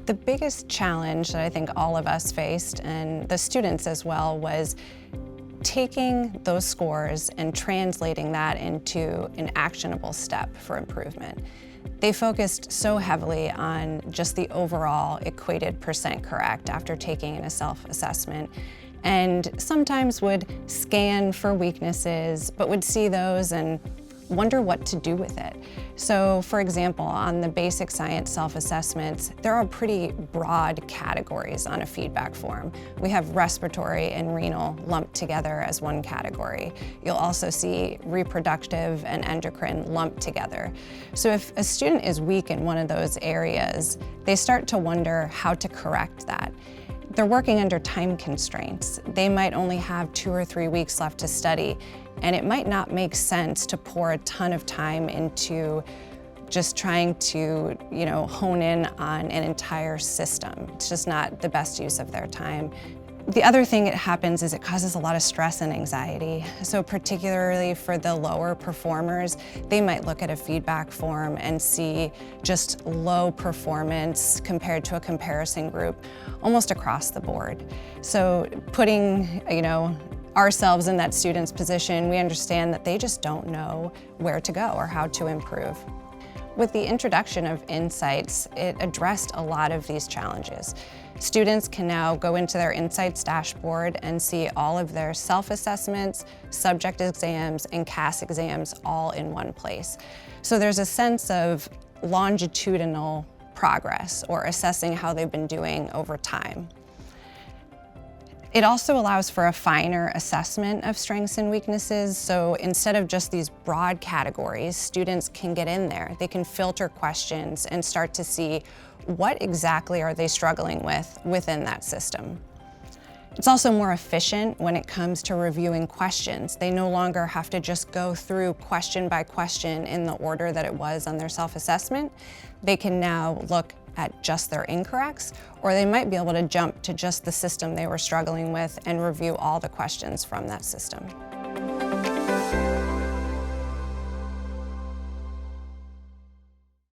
The biggest challenge that I think all of us faced, and the students as well, was taking those scores and translating that into an actionable step for improvement. They focused so heavily on just the overall equated percent correct after taking a self-assessment, and sometimes would scan for weaknesses, but would see those and wonder what to do with it. So, for example, on the basic science self-assessments, there are pretty broad categories on a feedback form. We have respiratory and renal lumped together as one category. You'll also see reproductive and endocrine lumped together. So if a student is weak in one of those areas, they start to wonder how to correct that. They're working under time constraints. They might only have 2 or 3 weeks left to study, and it might not make sense to pour a ton of time into just trying to, hone in on an entire system. It's just not the best use of their time. The other thing that happens is it causes a lot of stress and anxiety. So particularly for the lower performers, they might look at a feedback form and see just low performance compared to a comparison group almost across the board. So putting, ourselves in that student's position, we understand that they just don't know where to go or how to improve. With the introduction of Insights, it addressed a lot of these challenges. Students can now go into their Insights dashboard and see all of their self-assessments, subject exams, and CAS exams all in one place. So there's a sense of longitudinal progress or assessing how they've been doing over time. It also allows for a finer assessment of strengths and weaknesses. So instead of just these broad categories, students can get in there. They can filter questions and start to see what exactly are they struggling with within that system. It's also more efficient when it comes to reviewing questions. They no longer have to just go through question by question in the order that it was on their self-assessment. They can now look at just their incorrects, or they might be able to jump to just the system they were struggling with and review all the questions from that system.